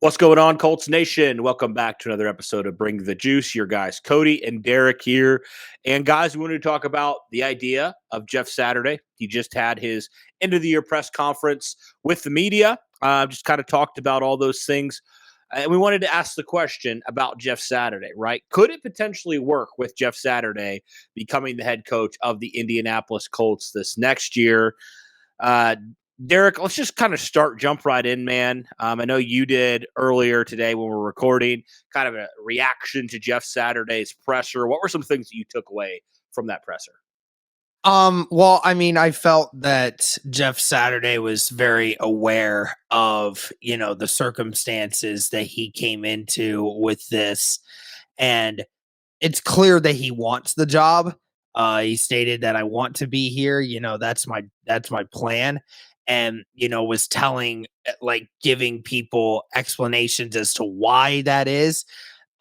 What's going on, Colts Nation? Welcome back to another episode of Bring the Juice. Your guys, Cody and Derek here. And guys, we wanted to talk about the idea of Jeff Saturday. He just had his end of the year press conference with the media. Just kind of talked about all those things. And we wanted to ask the question about Jeff Saturday, right? Could it potentially work with Jeff Saturday becoming the head coach of the Indianapolis Colts this next year? Uh, Derek, let's just kind of jump right in, man. I know you did earlier today when we were recording, kind of a reaction to Jeff Saturday's presser. What were some things that you took away from that presser? I felt that Jeff Saturday was very aware of, the circumstances that he came into with this. And it's clear that he wants the job. He stated that I want to be here. That's my plan. And, was telling, giving people explanations as to why that is,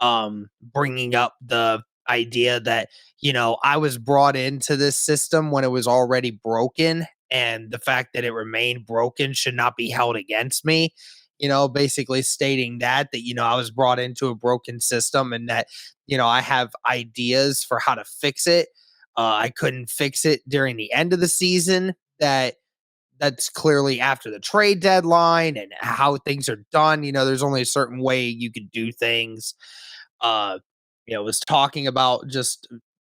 bringing up the idea that, I was brought into this system when it was already broken, and the fact that it remained broken should not be held against me. Basically stating that I was brought into a broken system and that, I have ideas for how to fix it. I couldn't fix it during the end of the season. That's clearly after the trade deadline and how things are done. There's only a certain way you could do things. uh was talking about just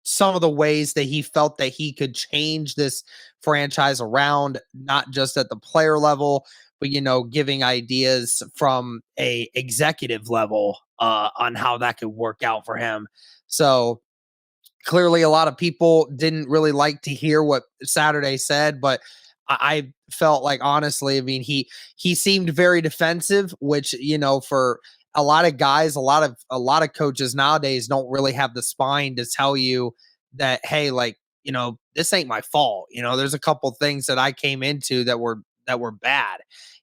some of the ways that he felt that he could change this franchise around, not just at the player level, but giving ideas from a executive level on how that could work out for him. So clearly a lot of people didn't really like to hear what Saturday said, but I felt like, honestly, I mean, he seemed very defensive, which, for a lot of guys, a lot of coaches nowadays don't really have the spine to tell you that, hey, like, this ain't my fault. There's a couple things that I came into that were bad,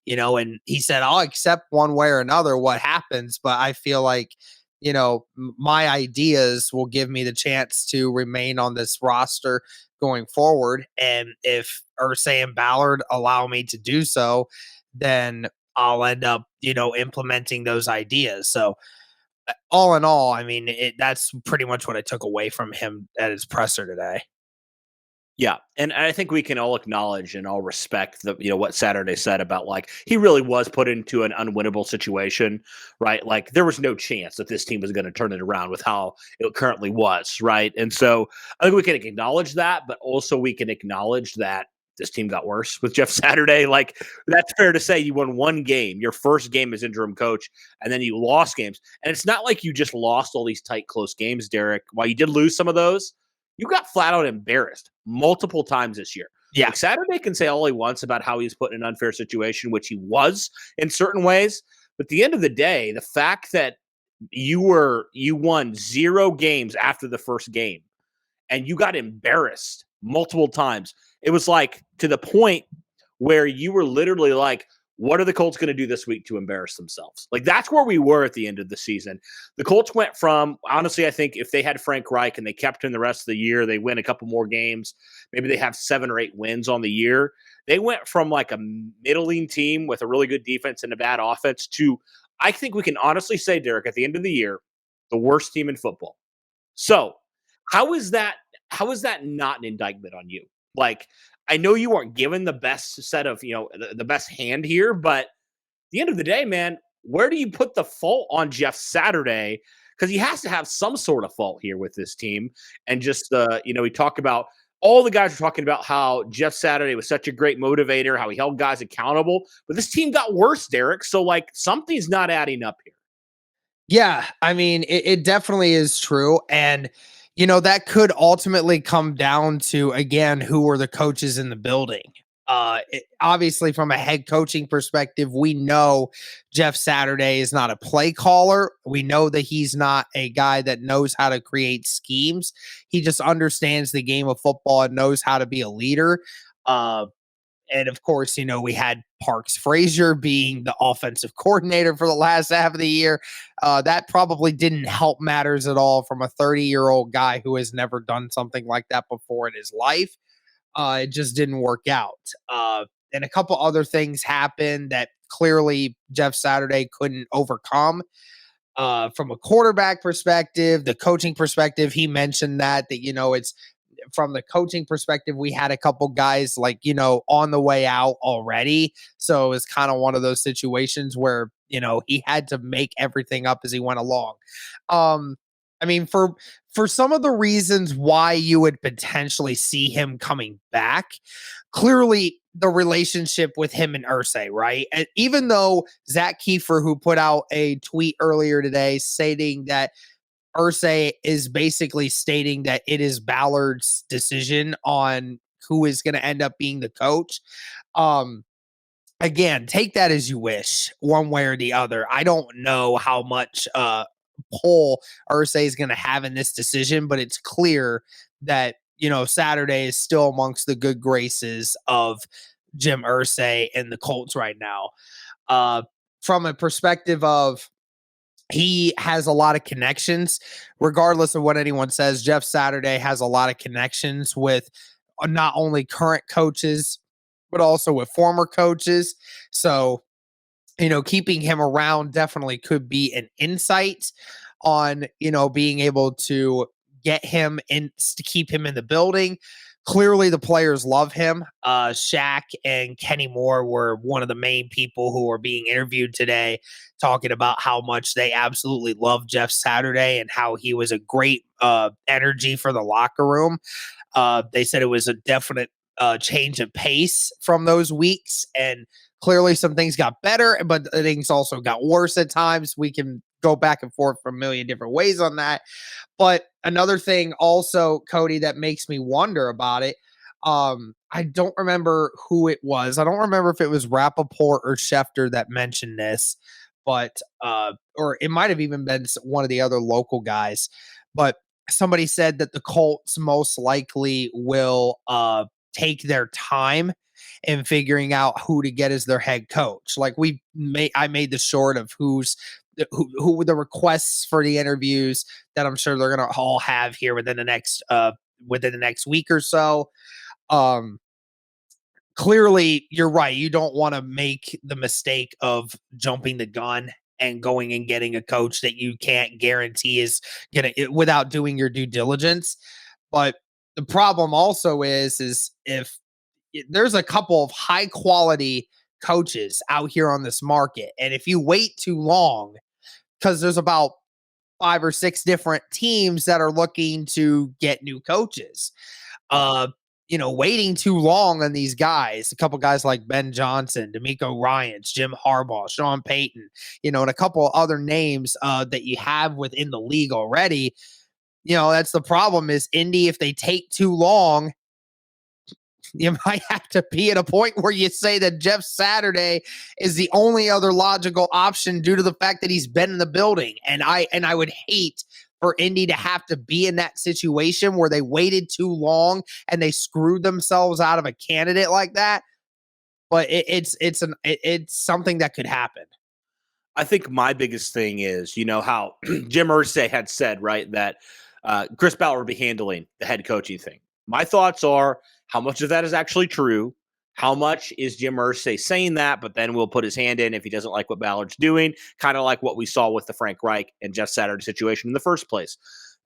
and he said, I'll accept one way or another what happens, but I feel like, my ideas will give me the chance to remain on this roster going forward. And if Ursay and Ballard allow me to do so, then I'll end up, implementing those ideas. So, all in all, I mean, that's pretty much what I took away from him at his presser today. Yeah, and I think we can all acknowledge and all respect what Saturday said about, like, he really was put into an unwinnable situation, right? Like, there was no chance that this team was going to turn it around with how it currently was, right? And so I think we can acknowledge that, but also we can acknowledge that this team got worse with Jeff Saturday. Like, that's fair to say. You won one game, your first game as interim coach, and then you lost games. And it's not like you just lost all these tight, close games, Derek. While you did lose some of those, you got flat out embarrassed multiple times this year. Yeah. Like, Saturday can say all he wants about how he's put in an unfair situation, which he was in certain ways. But at the end of the day, the fact that you won 0 games after the first game and you got embarrassed multiple times, it was like to the point where you were literally like, what are the Colts going to do this week to embarrass themselves? Like, that's where we were at the end of the season. The Colts went from, honestly, I think if they had Frank Reich and they kept him the rest of the year, they win a couple more games. Maybe they have 7 or 8 wins on the year. They went from like a middling team with a really good defense and a bad offense to, I think we can honestly say, Derek, at the end of the year, the worst team in football. So how is that? How is that not an indictment on you? Like, I know you weren't given the best set of, the best hand here, but at the end of the day, man, where do you put the fault on Jeff Saturday? Because he has to have some sort of fault here with this team. And just, we talk about all the guys are talking about how Jeff Saturday was such a great motivator, how he held guys accountable, but this team got worse, Derek. So, like, something's not adding up here. Yeah, I mean, it definitely is true. And, that could ultimately come down to, again, who are the coaches in the building. Obviously, from a head coaching perspective, we know Jeff Saturday is not a play caller. We know that he's not a guy that knows how to create schemes. He just understands the game of football and knows how to be a leader. Uh, and of course, we had Parks Frazier being the offensive coordinator for the last half of the year. That probably didn't help matters at all from a 30-year-old guy who has never done something like that before in his life. It just didn't work out. And a couple other things happened that clearly Jeff Saturday couldn't overcome. From a quarterback perspective, the coaching perspective, he mentioned that it's from the coaching perspective, we had a couple guys on the way out already. So it's kind of one of those situations where, he had to make everything up as he went along. I mean, for some of the reasons why you would potentially see him coming back, clearly the relationship with him and Ursay, right? And even though Zach Kiefer, who put out a tweet earlier today stating that Ursay is basically stating that it is Ballard's decision on who is going to end up being the coach. Um, Again, take that as you wish, one way or the other. I don't know how much pull Ursay is going to have in this decision, but it's clear that Saturday is still amongst the good graces of Jim Irsay and the Colts right now. From a perspective of he has a lot of connections, regardless of what anyone says. Jeff Saturday has a lot of connections with not only current coaches, but also with former coaches. So, keeping him around definitely could be an insight on, being able to get him in, to keep him in the building. Clearly, the players love him. Shaq and Kenny Moore were one of the main people who were being interviewed today, talking about how much they absolutely love Jeff Saturday and how he was a great energy for the locker room. They said it was a definite change of pace from those weeks, and clearly some things got better, but things also got worse at times. We can go back and forth from a million different ways on that. But another thing also, Cody, that makes me wonder about it, I don't remember who it was. I don't remember if it was Rappaport or Schefter that mentioned this, but or it might have even been one of the other local guys. But somebody said that the Colts most likely will take their time in figuring out who to get as their head coach. Like I made the short of who the requests for the interviews that I'm sure they're gonna all have here within the next week or so. Clearly, you're right. You don't want to make the mistake of jumping the gun and going and getting a coach that you can't guarantee is gonna without doing your due diligence. But the problem also is if there's a couple of high quality coaches out here on this market, and if you wait too long, because there's about 5 or 6 different teams that are looking to get new coaches. Waiting too long on these guys, a couple guys like Ben Johnson, D'Amico Ryans, Jim Harbaugh, Sean Payton, and a couple other names that you have within the league already. That's the problem is Indy, if they take too long, you might have to be at a point where you say that Jeff Saturday is the only other logical option due to the fact that he's been in the building. And I would hate for Indy to have to be in that situation where they waited too long and they screwed themselves out of a candidate like that. But it's something that could happen. I think my biggest thing is, how Jim Irsay had said, right, that Chris Ballard would be handling the head coaching thing. My thoughts are how much of that is actually true. How much is Jim Irsay saying that, but then we'll put his hand in if he doesn't like what Ballard's doing, kind of like what we saw with the Frank Reich and Jeff Saturday situation in the first place.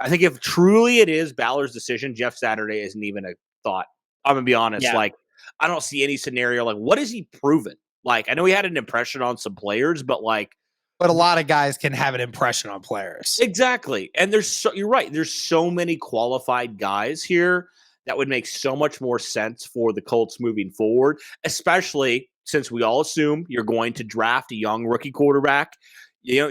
I think if truly it is Ballard's decision, Jeff Saturday isn't even a thought. I'm going to be honest. Yeah. I don't see any scenario. What has he proven? I know he had an impression on some players, but a lot of guys can have an impression on players. Exactly. And you're right. There's so many qualified guys here that would make so much more sense for the Colts moving forward, especially since we all assume you're going to draft a young rookie quarterback. You're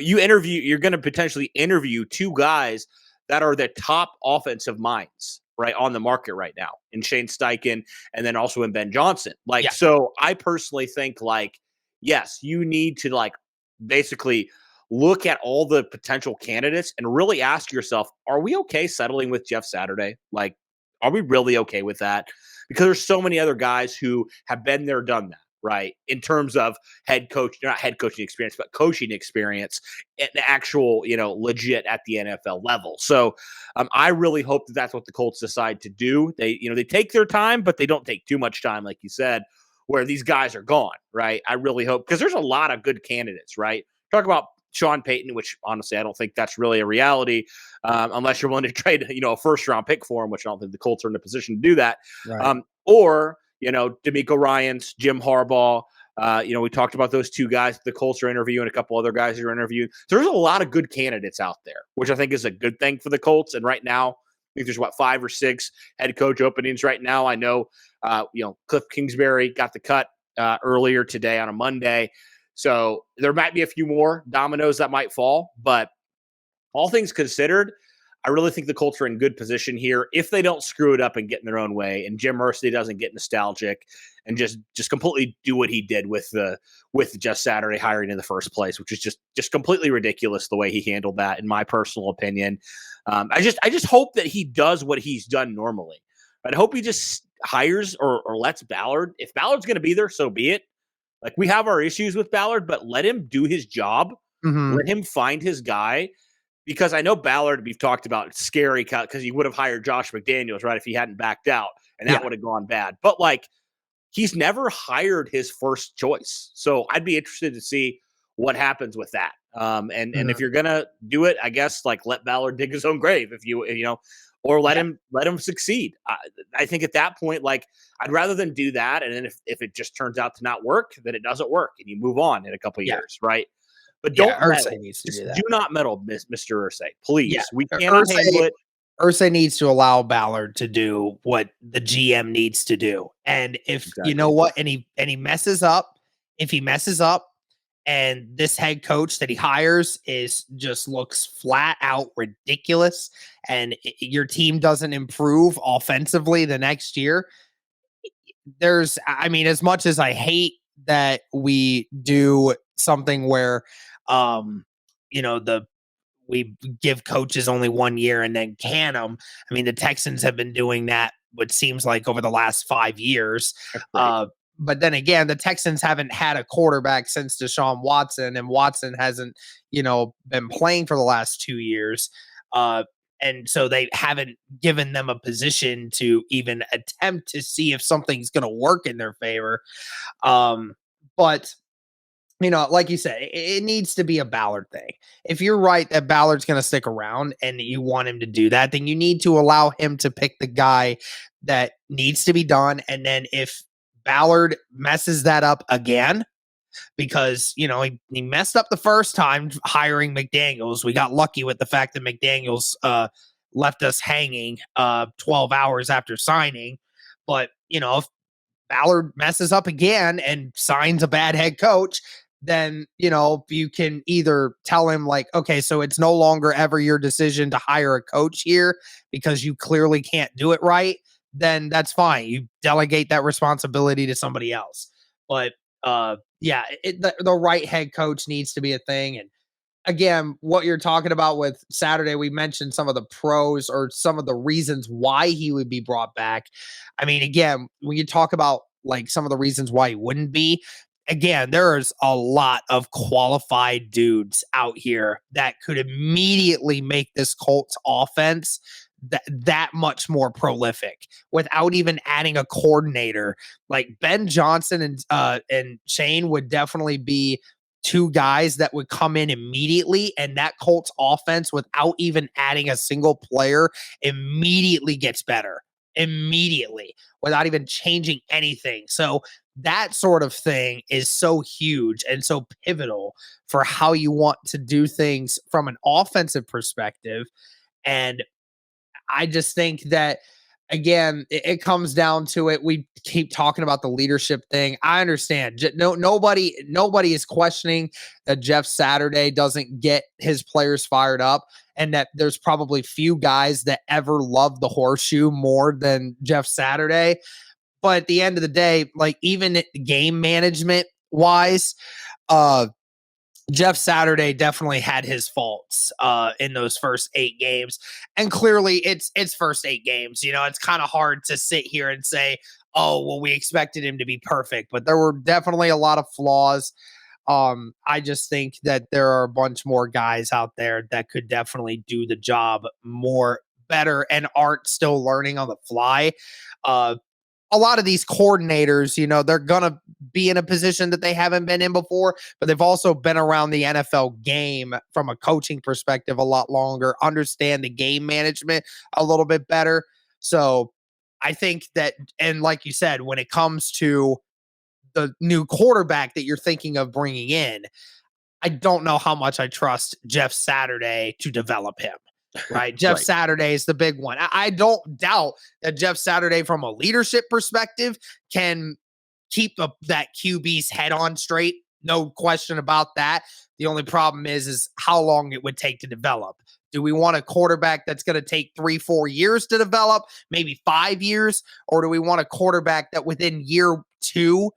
going to potentially interview 2 guys that are the top offensive minds, right, on the market right now, in Shane Steichen and then also in Ben Johnson. So I personally think yes, you need to basically look at all the potential candidates and really ask yourself, are we okay settling with Jeff Saturday? Are we really okay with that? Because there's so many other guys who have been there, done that, right? In terms of not head coaching experience, but coaching experience and actual, legit at the NFL level. So I really hope that that's what the Colts decide to do. They take their time, but they don't take too much time, like you said, where these guys are gone, right? I really hope, because there's a lot of good candidates, right? Talk about Sean Payton, which honestly I don't think that's really a reality, unless you're willing to trade, a first round pick for him, which I don't think the Colts are in a position to do that. Right. Or D'Amico Ryans, Jim Harbaugh. We talked about those two guys the Colts are interviewing, a couple other guys who are interviewing. So there's a lot of good candidates out there, which I think is a good thing for the Colts. And right now, I think there's 5 or 6 head coach openings right now. I know, Cliff Kingsbury got the cut earlier today on a Monday. So there might be a few more dominoes that might fall, but all things considered, I really think the Colts are in good position here if they don't screw it up and get in their own way, and Jim Irsay doesn't get nostalgic and just completely do what he did with Jeff Saturday hiring in the first place, which is just completely ridiculous the way he handled that, in my personal opinion. I just hope that he does what he's done normally. I hope he just hires or lets Ballard. If Ballard's going to be there, so be it. Like, we have our issues with Ballard, but let him do his job. Mm-hmm. Let him find his guy. Because I know Ballard, we've talked about, scary because he would have hired Josh McDaniels, right, if he hadn't backed out, and that would have gone bad. But, he's never hired his first choice. So I'd be interested to see what happens with that. And if you're going to do it, I guess, let Ballard dig his own grave, or let him succeed. I think at that point, I'd rather than do that. And then if it just turns out to not work, then it doesn't work and you move on in a couple of years, right? But don't Irsay needs to do that. Do not meddle, Mr. Irsay. Please. Yeah. We cannot handle it. Irsay needs to allow Ballard to do what the GM needs to do. And if you know what, and he messes up, and this head coach that he hires just looks flat out ridiculous, and your team doesn't improve offensively the next year, as much as I hate that we do something where we give coaches only 1 year and then can them. I mean, the Texans have been doing that, what seems like, over the last 5 years. Right. But then again, the Texans haven't had a quarterback since Deshaun Watson, and Watson hasn't, been playing for the last 2 years. And so they haven't given them a position to even attempt to see if something's going to work in their favor. But like you said, it needs to be a Ballard thing. If you're right that Ballard's going to stick around and you want him to do that, then you need to allow him to pick the guy that needs to be done. And then if Ballard messes that up again, because, he messed up the first time hiring McDaniels. We got lucky with the fact that McDaniels left us hanging 12 hours after signing. But, if Ballard messes up again and signs a bad head coach, then, you can either tell him okay, so it's no longer ever your decision to hire a coach here because you clearly can't do it right. Then that's fine. You delegate that responsibility to somebody else. But the right head coach needs to be a thing. And again, what you're talking about with Saturday, we mentioned some of the pros or some of the reasons why he would be brought back. I mean, again, when you talk about some of the reasons why he wouldn't be, again, there's a lot of qualified dudes out here that could immediately make this Colts offense that much more prolific without even adding a coordinator. Like Ben Johnson and Shane would definitely be two guys that would come in immediately, and that Colts offense, without even adding a single player, immediately gets better. Immediately, without even changing anything. So that sort of thing is so huge and so pivotal for how you want to do things from an offensive perspective. And I just think that, again, it comes down to it. We keep talking about the leadership thing. I understand. Nobody is questioning that Jeff Saturday doesn't get his players fired up, and that there's probably few guys that ever love the horseshoe more than Jeff Saturday. But at the end of the day, even game management wise, Jeff Saturday definitely had his faults in those first 8 games. And clearly it's first 8 games. It's kind of hard to sit here and say, oh, well, we expected him to be perfect, but there were definitely a lot of flaws. I just think that there are a bunch more guys out there that could definitely do the job better and aren't still learning on the fly. a lot of these coordinators, they're going to be in a position that they haven't been in before, but they've also been around the NFL game from a coaching perspective a lot longer, understand the game management a little bit better. So I think that, and like you said, when it comes to the new quarterback that you're thinking of bringing in, I don't know how much I trust Jeff Saturday to develop him. Right. Jeff Right. Saturday is the big one. I don't doubt that Jeff Saturday, from a leadership perspective, can keep that QB's head on straight. No question about that. The only problem is how long it would take to develop. Do we want a quarterback that's going to take 3-4 years to develop, maybe 5 years? Or do we want a quarterback that within year 2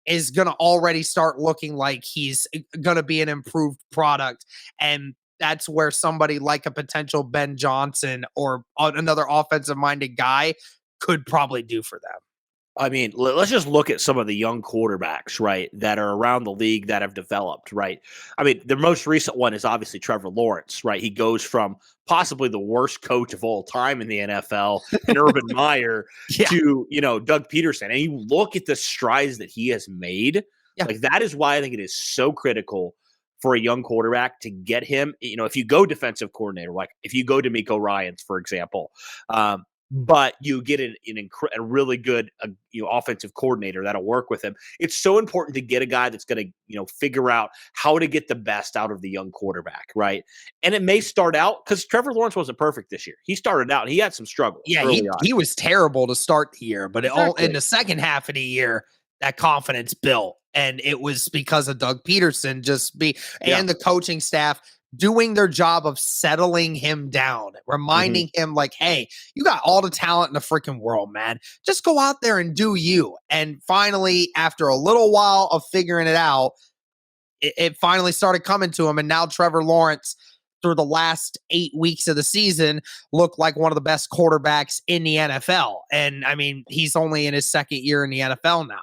is going to already start looking like he's going to be an improved product? And that's where somebody like a potential Ben Johnson or another offensive minded guy could probably do for them. I mean, let's just look at some of the young quarterbacks, right, that are around the league that have developed, right? I mean, the most recent one is obviously Trevor Lawrence, right? He goes from possibly the worst coach of all time in the NFL, and Urban Meyer, to, Doug Peterson. And you look at the strides that he has made. Yeah. Like, that is why I think it is so critical for a young quarterback to get him. If you go defensive coordinator, like if you go DeMeco Ryans, for example, but you get a really good offensive coordinator that'll work with him. It's so important to get a guy that's going to figure out how to get the best out of the young quarterback, right? And it may start out, because Trevor Lawrence wasn't perfect this year. He started out and he had some struggles. Yeah, he was terrible to start the year, but Exactly. in the second half of the year, that confidence built, and it was because of Doug Peterson and the coaching staff doing their job of settling him down, reminding him like, hey, you got all the talent in the freaking world, man. Just go out there and do you. And finally, after a little while of figuring it out, it finally started coming to him. And now Trevor Lawrence, through the last 8 weeks of the season, looked like one of the best quarterbacks in the NFL. And I mean, he's only in his second year in the NFL now.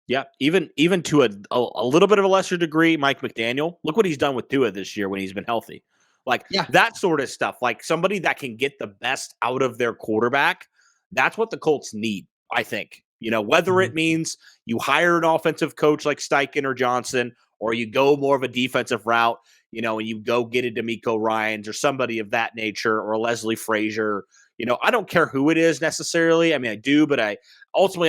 Yeah, even to a little bit of a lesser degree, Mike McDaniel. Look what he's done with Tua this year when he's been healthy. Like, that sort of stuff. Like, somebody that can get the best out of their quarterback. That's what the Colts need, I think. Whether it means you hire an offensive coach like Steichen or Johnson, or you go more of a defensive route, and you go get a DeMeco Ryans or somebody of that nature, or a Leslie Frazier. I don't care who it is necessarily. I mean, I do, but I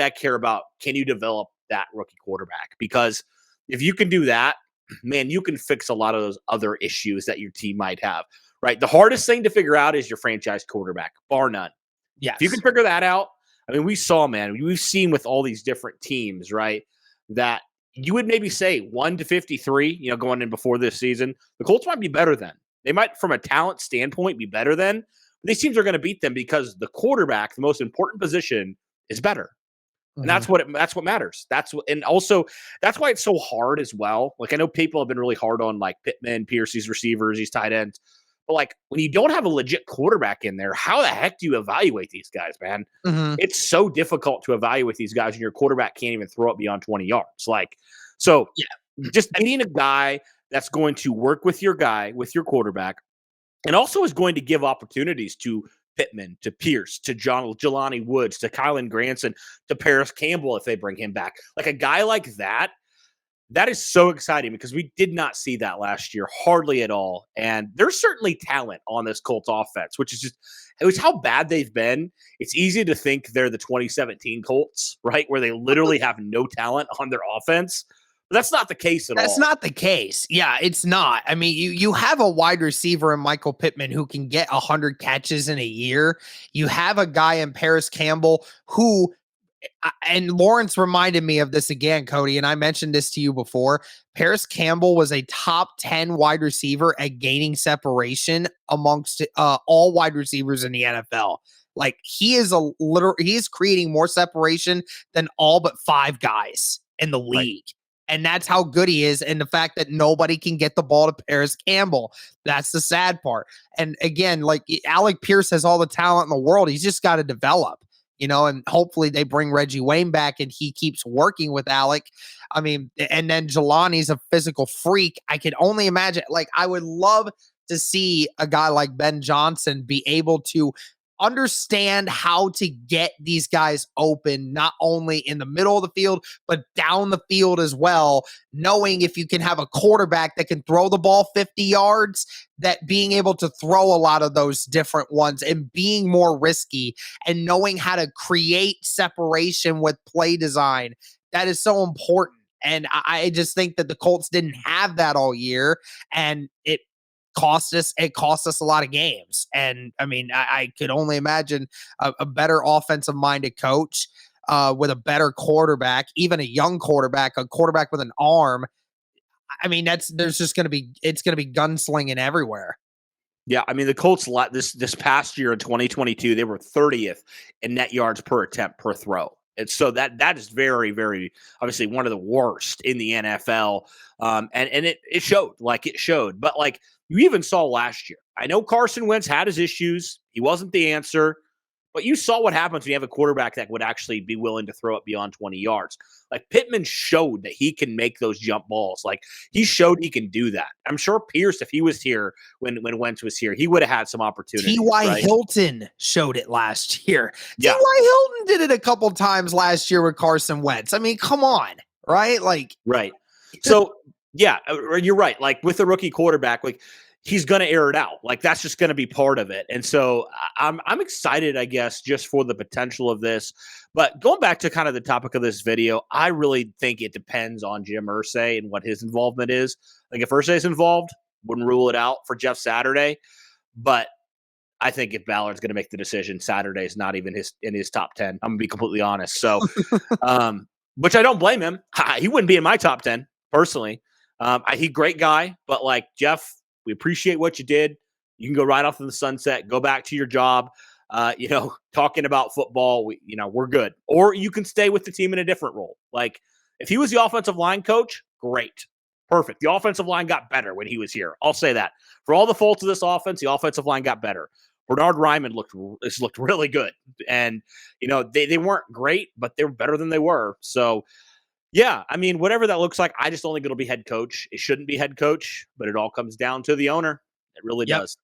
care about, can you develop that rookie quarterback? Because if you can do that, man, you can fix a lot of those other issues that your team might have, right? The hardest thing to figure out is your franchise quarterback, bar none. Yes. If you can figure that out, I mean, we've seen with all these different teams, right, that you would maybe say 1-53, going in before this season, the Colts might be better than. They might, from a talent standpoint, be better than. But these teams are going to beat them because the quarterback, the most important position, is better. And that's what matters. And also that's why it's so hard as well. Like, I know people have been really hard on like Pittman, Pierce, these receivers, these tight ends. But like, when you don't have a legit quarterback in there, how the heck do you evaluate these guys, man? It's so difficult to evaluate these guys, and your quarterback can't even throw it beyond 20 yards. Like, so just getting a guy that's going to work with your quarterback, and also is going to give opportunities to Pittman, to Pierce, to Jelani Woods, to Kylan Granson, to Paris Campbell if they bring him back. Like, a guy like that is so exciting, because we did not see that last year, hardly at all. And there's certainly talent on this Colts offense, which is how bad they've been. It's easy to think they're the 2017 Colts, right, where they literally have no talent on their offense. But that's not the case at all. That's not the case. Yeah, it's not. I mean, you have a wide receiver in Michael Pittman who can get 100 catches in a year. You have a guy in Paris Campbell who, and Lawrence reminded me of this again, Cody, and I mentioned this to you before. Paris Campbell was a top 10 wide receiver at gaining separation amongst all wide receivers in the NFL. Like, he is creating more separation than all but 5 guys in the league. Right. And that's how good he is. And the fact that nobody can get the ball to Paris Campbell, that's the sad part. And again, like, Alec Pierce has all the talent in the world. He's just got to develop, and hopefully they bring Reggie Wayne back and he keeps working with Alec. I mean, and then Jelani's a physical freak. I can only imagine, like, I would love to see a guy like Ben Johnson be able to understand how to get these guys open, not only in the middle of the field, but down the field as well, knowing if you can have a quarterback that can throw the ball 50 yards, that being able to throw a lot of those different ones and being more risky and knowing how to create separation with play design, that is so important. And I just think that the Colts didn't have that all year, and it cost us a lot of games. And I mean, I could only imagine a better offensive minded coach with a better quarterback, even a young quarterback, a quarterback with an arm. I mean, it's going to be gunslinging everywhere. Yeah, I mean the Colts this past year in 2022, they were 30th in net yards per attempt per throw. And so that is very, very obviously one of the worst in the NFL. And it showed. But like you even saw last year. I know Carson Wentz had his issues. He wasn't the answer. But you saw what happens when you have a quarterback that would actually be willing to throw it beyond 20 yards. Like Pittman showed that he can make those jump balls. Like he showed he can do that. I'm sure Pierce, if he was here when Wentz was here, he would have had some opportunity. T.Y. Right? Hilton showed it last year. Yeah. T.Y. Hilton did it a couple times last year with Carson Wentz. I mean, come on, right? Like, right. So yeah, you're right. Like with a rookie quarterback, like he's going to air it out. Like that's just going to be part of it. And so I'm excited, I guess, just for the potential of this. But going back to kind of the topic of this video, I really think it depends on Jim Irsay and what his involvement is. Like if Irsay's involved, wouldn't rule it out for Jeff Saturday. But I think if Ballard's going to make the decision, Saturday is not even in his top 10. I'm going to be completely honest. So, which I don't blame him. He wouldn't be in my top 10 personally. He's a great guy, but like Jeff, we appreciate what you did. You can go right off in the sunset, go back to your job, talking about football. We're good. Or you can stay with the team in a different role. Like if he was the offensive line coach, great. Perfect. The offensive line got better when he was here. I'll say that. For all the faults of this offense, the offensive line got better. Bernard Ryman looked really good. And, they weren't great, but they were better than they were. So, yeah, I mean, whatever that looks like, I just don't think it'll be head coach. It shouldn't be head coach, but it all comes down to the owner. It really does.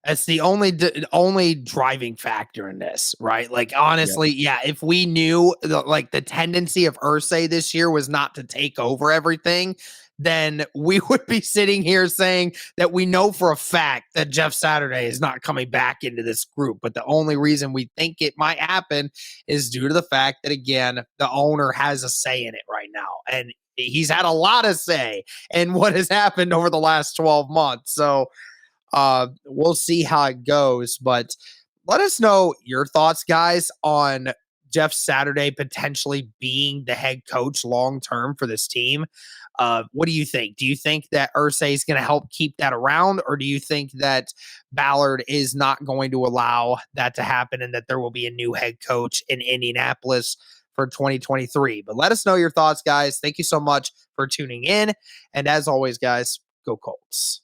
That's the only driving factor in this, right? Like, honestly, yeah, if we knew the tendency of Irsay this year was not to take over everything, then we would be sitting here saying that we know for a fact that Jeff Saturday is not coming back into this group. But the only reason we think it might happen is due to the fact that, again, the owner has a say in it right now. And he's had a lot of say in what has happened over the last 12 months. So we'll see how it goes. But let us know your thoughts, guys, on Jeff Saturday potentially being the head coach long-term for this team. What do you think? Do you think that Irsay is going to help keep that around, or do you think that Ballard is not going to allow that to happen and that there will be a new head coach in Indianapolis for 2023? But let us know your thoughts, guys. Thank you so much for tuning in. And as always, guys, go Colts.